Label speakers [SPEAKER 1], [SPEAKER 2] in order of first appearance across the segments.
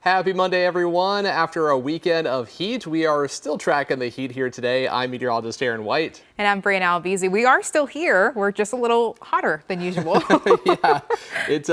[SPEAKER 1] Happy Monday, everyone. After a weekend of heat, we are still tracking the heat here today. I'm meteorologist Aaron White.
[SPEAKER 2] And I'm Breana Albizu. We are still here. We're just a little hotter than usual.
[SPEAKER 1] Yeah, it's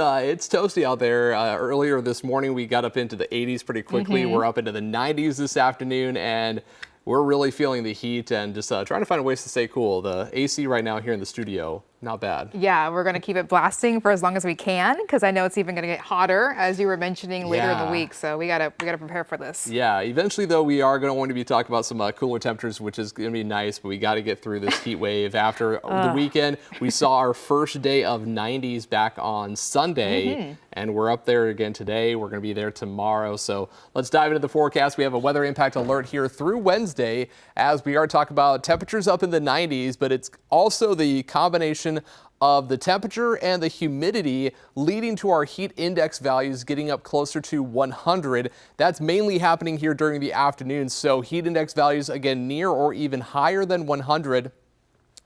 [SPEAKER 1] toasty out there. Earlier this morning, we got up into the 80s pretty quickly. We're up into the 90s this afternoon, and we're really feeling the heat and just trying to find ways to stay cool. The AC right now here in the studio, not bad.
[SPEAKER 2] Yeah, we're going to keep it blasting for as long as we can, because I know it's even going to get hotter, as you were mentioning, later in the week. So we gotta prepare for this.
[SPEAKER 1] Yeah, eventually though, we are going to be talking about some cooler temperatures, which is going to be nice, but we got to get through this heat wave. After the weekend, we saw our first day of 90s back on Sunday, and we're up there again today. We're going to be there tomorrow. So let's dive into the forecast. We have a weather impact alert here through Wednesday, as we are talking about temperatures up in the 90s, but it's also the combination of the temperature and the humidity leading to our heat index values getting up closer to 100. That's mainly happening here during the afternoon. So heat index values again near or even higher than 100.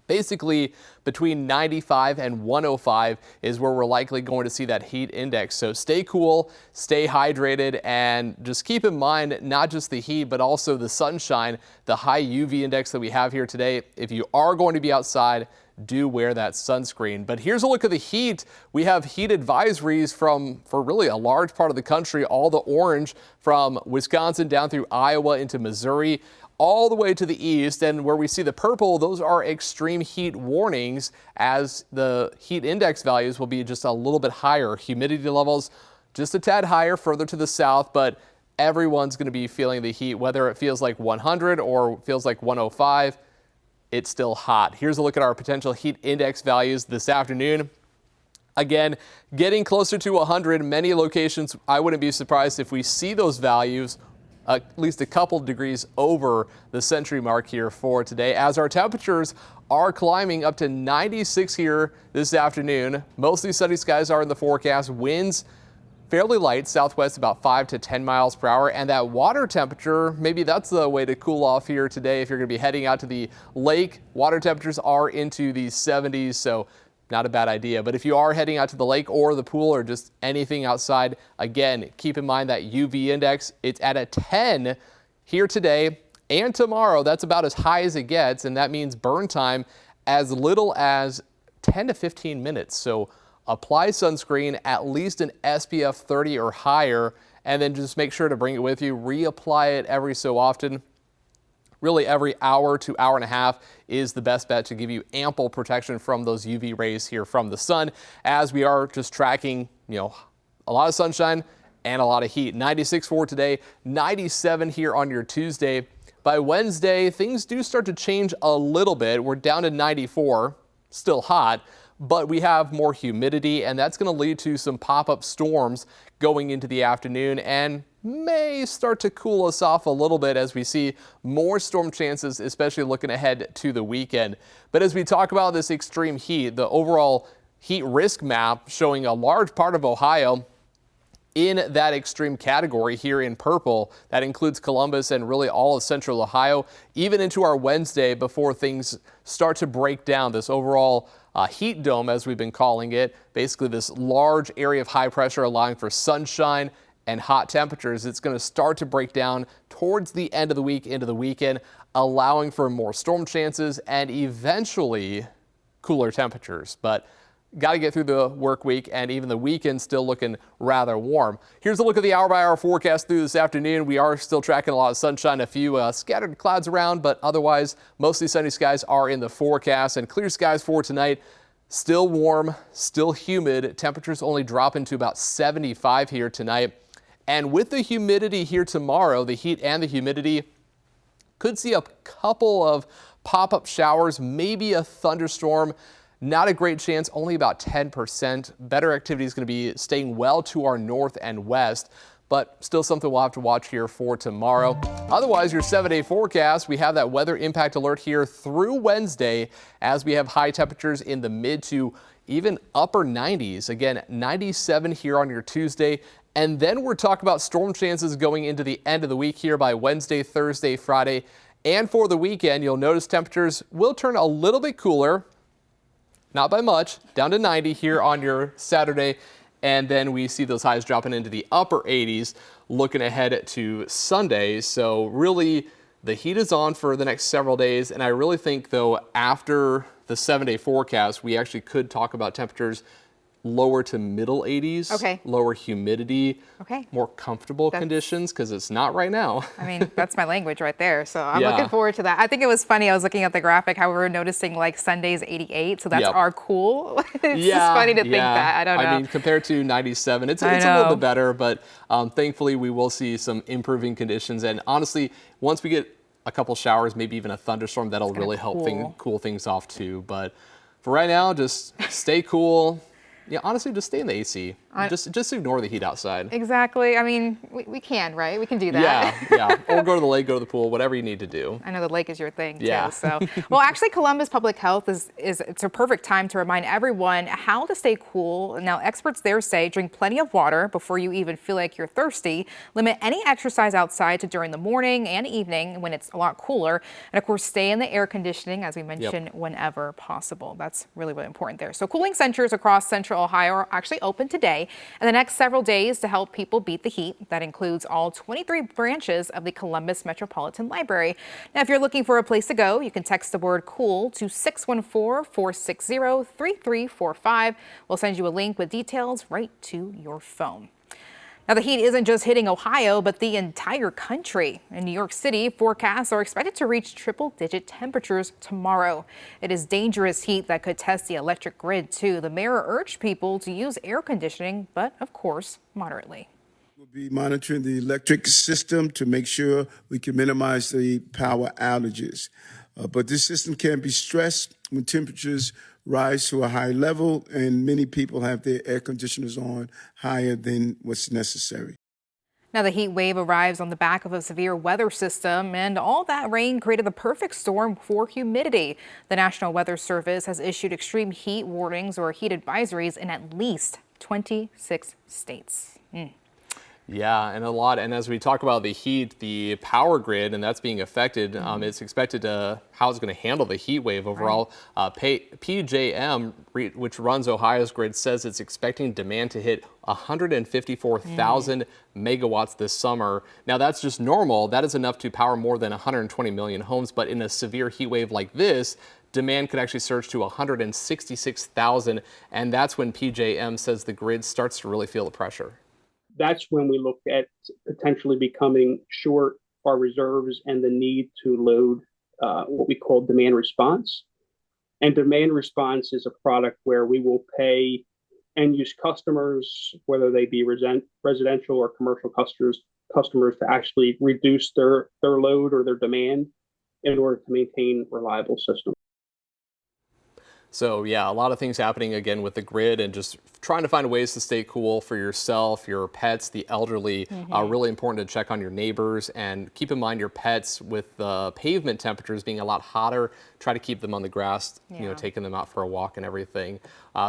[SPEAKER 1] Basically, between 95 and 105 is where we're likely going to see that heat index. So stay cool, stay hydrated, and just keep in mind not just the heat, but also the sunshine, the high UV index that we have here today. If you are going to be outside, do wear that sunscreen. But here's a look at the heat. We have heat advisories for really a large part of the country, all the orange from Wisconsin down through Iowa into Missouri, all the way to the east, and where we see the purple, those are extreme heat warnings, as the heat index values will be just a little bit higher. Humidity levels just a tad higher further to the south, but everyone's going to be feeling the heat, whether it feels like 100 or feels like 105. It's still hot. Here's a look at our potential heat index values this afternoon. Again, getting closer to 100, many locations, I wouldn't be surprised if we see those values at least a couple degrees over the century mark here for today, as our temperatures are climbing up to 96 here this afternoon. Mostly sunny skies are in the forecast. Winds fairly light, southwest about 5 to 10 miles per hour. And that water temperature, maybe that's the way to cool off here today. If you're going to be heading out to the lake, water temperatures are into the 70s, so not a bad idea. But if you are heading out to the lake or the pool or just anything outside, again, keep in mind that UV index, it's at a 10 here today and tomorrow. That's about as high as it gets, and that means burn time as little as 10 to 15 minutes. So apply sunscreen, at least an SPF 30 or higher, and then just make sure to bring it with you. Reapply it every so often. Really every hour to hour and a half is the best bet to give you ample protection from those UV rays here from the sun, as we are just tracking, a lot of sunshine and a lot of heat. 96 for today, 97 here on your Tuesday. By Wednesday, things do start to change a little bit. We're down to 94, still hot, but we have more humidity, and that's going to lead to some pop-up storms going into the afternoon, and may start to cool us off a little bit as we see more storm chances, especially looking ahead to the weekend. But as we talk about this extreme heat, the overall heat risk map showing a large part of Ohio in that extreme category here in purple. That includes Columbus and really all of central Ohio, even into our Wednesday before things start to break down. This overall heat dome, as we've been calling it, basically this large area of high pressure allowing for sunshine and hot temperatures. It's going to start to break down towards the end of the week into the weekend, allowing for more storm chances and eventually cooler temperatures. But got to get through the work week, and even the weekend still looking rather warm. Here's a look at the hour-by-hour forecast through this afternoon. We are still tracking a lot of sunshine, a few scattered clouds around, but otherwise mostly sunny skies are in the forecast, and clear skies for tonight. Still warm, still humid. Temperatures only dropping to about 75 here tonight. And with the humidity here tomorrow, the heat and the humidity, could see a couple of pop-up showers, maybe a thunderstorm. Not a great chance, only about 10%. Better activity is going to be staying well to our north and west, but still something we'll have to watch here for tomorrow. Otherwise, your 7-day forecast, we have that weather impact alert here through Wednesday, as we have high temperatures in the mid to even upper 90s. Again, 97 here on your Tuesday. And then we're talking about storm chances going into the end of the week here by Wednesday, Thursday, Friday. And for the weekend, you'll notice temperatures will turn a little bit cooler, not by much, down to 90 here on your Saturday And then we see those highs dropping into the upper 80s, looking ahead to Sunday. So really, the heat is on for the next several days. And I really think, though, after the 7-day forecast, we actually could talk about temperatures lower to middle 80s,
[SPEAKER 2] okay,
[SPEAKER 1] lower humidity,
[SPEAKER 2] okay,
[SPEAKER 1] more comfortable conditions, because it's not right now.
[SPEAKER 2] I mean, that's my language right there. So I'm looking forward to that. I think it was funny. I was looking at the graphic, how we were noticing like Sunday's 88. So that's our cool. It's just funny to think that. I don't know.
[SPEAKER 1] I mean, compared to 97, it's a little bit better, but thankfully we will see some improving conditions. And honestly, once we get a couple showers, maybe even a thunderstorm, that'll really help cool things off too. But for right now, just stay cool. Yeah, honestly, just stay in the AC. Just ignore the heat outside.
[SPEAKER 2] Exactly. I mean, we can, right? We can do that.
[SPEAKER 1] Yeah. Or go to the lake, go to the pool, whatever you need to do.
[SPEAKER 2] I know the lake is your thing too. So, well, actually, Columbus Public Health it's a perfect time to remind everyone how to stay cool. Now, experts there say drink plenty of water before you even feel like you're thirsty. Limit any exercise outside to during the morning and evening when it's a lot cooler. And of course, stay in the air conditioning, as we mentioned, whenever possible. That's really, really important there. So cooling centers across central Ohio are actually open today and the next several days to help people beat the heat. That includes all 23 branches of the Columbus Metropolitan Library. Now, if you're looking for a place to go, you can text the word COOL to 614-460-3345. We'll send you a link with details right to your phone. Now, the heat isn't just hitting Ohio, but the entire country. In New York City, forecasts are expected to reach triple-digit temperatures tomorrow. It is dangerous heat that could test the electric grid, too. The mayor urged people to use air conditioning, but, of course, moderately.
[SPEAKER 3] We'll be monitoring the electric system to make sure we can minimize the power outages. But this system can be stressed when temperatures rise to a high level, and many people have their air conditioners on higher than what's necessary.
[SPEAKER 2] Now, the heat wave arrives on the back of a severe weather system, and all that rain created the perfect storm for humidity. The National Weather Service has issued extreme heat warnings or heat advisories in at least 26 states.
[SPEAKER 1] Yeah, and a lot. And as we talk about the heat, the power grid, and that's being affected, it's expected to how it's going to handle the heat wave overall. PJM, which runs Ohio's grid, says it's expecting demand to hit 154,000 megawatts this summer. Now, that's just normal. That is enough to power more than 120 million homes. But in a severe heat wave like this, demand could actually surge to 166,000. And that's when PJM says the grid starts to really feel the pressure.
[SPEAKER 4] That's when we look at potentially becoming short our reserves and the need to load what we call demand response. And demand response is a product where we will pay end-use customers, whether they be residential or commercial customers, to actually reduce their load or their demand in order to maintain reliable systems.
[SPEAKER 1] So yeah, a lot of things happening again with the grid and just trying to find ways to stay cool for yourself, your pets, the elderly. Really important to check on your neighbors and keep in mind your pets with the pavement temperatures being a lot hotter. Try to keep them on the grass, you know, taking them out for a walk and everything.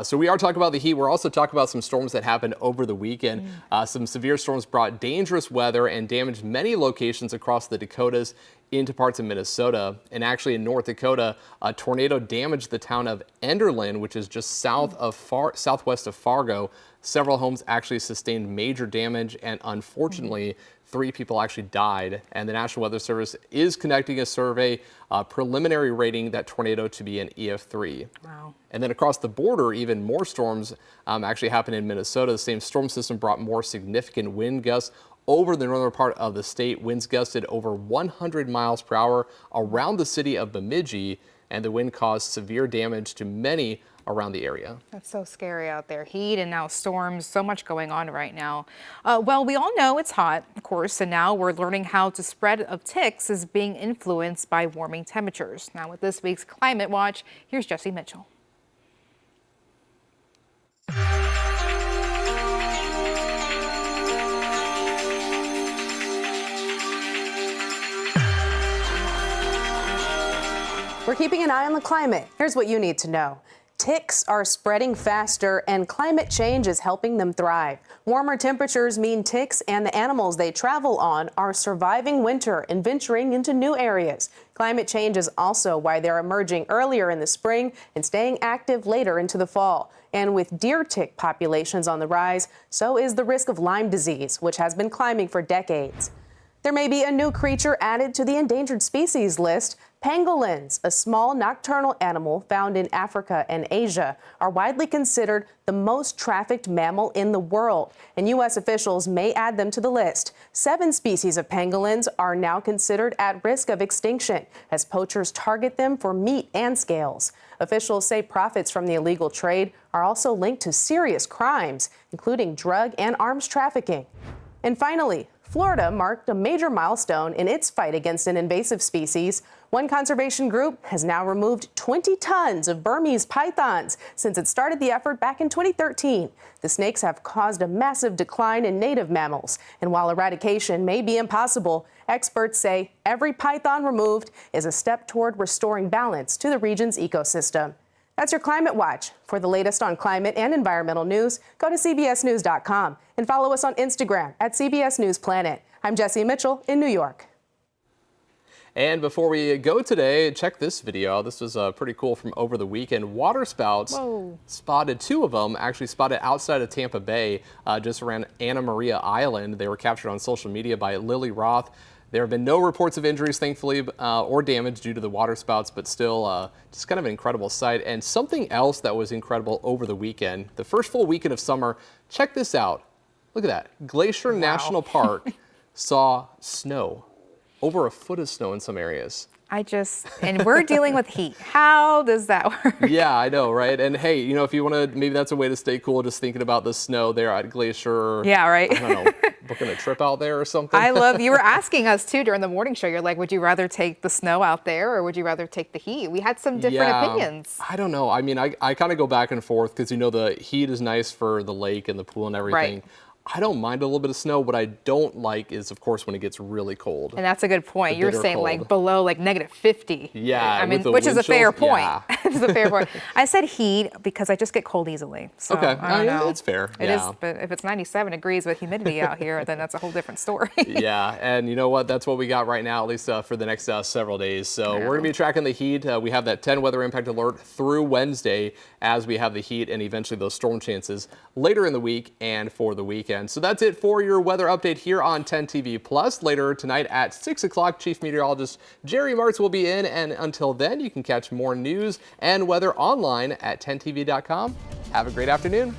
[SPEAKER 1] So we are talking about the heat. We're also talking about some storms that happened over the weekend. Some severe storms brought dangerous weather and damaged many locations across the Dakotas into parts of Minnesota. And actually in North Dakota, a tornado damaged the town of Enderlin, which is just southwest of Fargo. Several homes actually sustained major damage, and unfortunately, 3 people actually died. And the National Weather Service is conducting a survey, preliminary rating that tornado to be an EF3.
[SPEAKER 2] Wow.
[SPEAKER 1] And then across the border, even more storms actually happened in Minnesota. The same storm system brought more significant wind gusts over the northern part of the state. Winds gusted over 100 miles per hour around the city of Bemidji, and the wind caused severe damage to many around the area.
[SPEAKER 2] That's so scary out there. Heat and now storms, so much going on right now. Well, we all know it's hot, of course, and now we're learning how the spread of ticks is being influenced by warming temperatures. Now with this week's Climate Watch, here's Jesse Mitchell.
[SPEAKER 5] We're keeping an eye on the climate. Here's what you need to know. Ticks are spreading faster, and climate change is helping them thrive. Warmer temperatures mean ticks and the animals they travel on are surviving winter and venturing into new areas. Climate change is also why they're emerging earlier in the spring and staying active later into the fall. And with deer tick populations on the rise, so is the risk of Lyme disease, which has been climbing for decades. There may be a new creature added to the endangered species list. Pangolins, a small nocturnal animal found in Africa and Asia, are widely considered the most trafficked mammal in the world, and U.S. officials may add them to the list. 7 species of pangolins are now considered at risk of extinction as poachers target them for meat and scales. Officials say profits from the illegal trade are also linked to serious crimes, including drug and arms trafficking. And finally, Florida marked a major milestone in its fight against an invasive species. One conservation group has now removed 20 tons of Burmese pythons since it started the effort back in 2013. The snakes have caused a massive decline in native mammals. And while eradication may be impossible, experts say every python removed is a step toward restoring balance to the region's ecosystem. That's your Climate Watch. For the latest on climate and environmental news, go to cbsnews.com and follow us on Instagram at CBS News Planet. I'm Jessie Mitchell in New York.
[SPEAKER 1] And before we go today, check this video. This was pretty cool from over the weekend. Water spouts spotted, 2 of them actually spotted outside of Tampa Bay, just around Anna Maria Island. They were captured on social media by Lily Roth. There have been no reports of injuries, thankfully, or damage due to the water spouts, but still just kind of an incredible sight. And something else that was incredible over the weekend, the first full weekend of summer, check this out. Look at that. Glacier National Park saw snow, over a foot of snow in some areas.
[SPEAKER 2] And we're dealing with heat. How does that work?
[SPEAKER 1] Yeah, I know, right? And hey, you know, if you want to, maybe that's a way to stay cool, just thinking about the snow there at Glacier.
[SPEAKER 2] Yeah, right.
[SPEAKER 1] I don't know, booking a trip out there or something.
[SPEAKER 2] You were asking us too during the morning show. You're like, would you rather take the snow out there or would you rather take the heat? We had some different opinions.
[SPEAKER 1] I don't know. I mean, I kind of go back and forth because, you know, the heat is nice for the lake and the pool and everything.
[SPEAKER 2] Right.
[SPEAKER 1] I don't mind a little bit of snow. What I don't like is, of course, when it gets really cold.
[SPEAKER 2] And that's a good point. You're saying
[SPEAKER 1] cold.
[SPEAKER 2] like below like -50.
[SPEAKER 1] Yeah,
[SPEAKER 2] I mean, which is a fair point.
[SPEAKER 1] Yeah.
[SPEAKER 2] It's a fair point. I said heat because I just get cold easily. So,
[SPEAKER 1] okay,
[SPEAKER 2] I don't know.
[SPEAKER 1] It's fair.
[SPEAKER 2] It is, but if it's 97 degrees with humidity out here, then that's a whole different story.
[SPEAKER 1] Yeah, and you know what? That's what we got right now, at least for the next several days. So we're going to be tracking the heat. We have that 10 weather impact alert through Wednesday as we have the heat and eventually those storm chances later in the week and for the weekend. So that's it for your weather update here on 10 TV Plus. Later tonight at 6 o'clock, Chief Meteorologist Jerry Martz will be in. And until then, you can catch more news and weather online at 10tv.com. Have a great afternoon.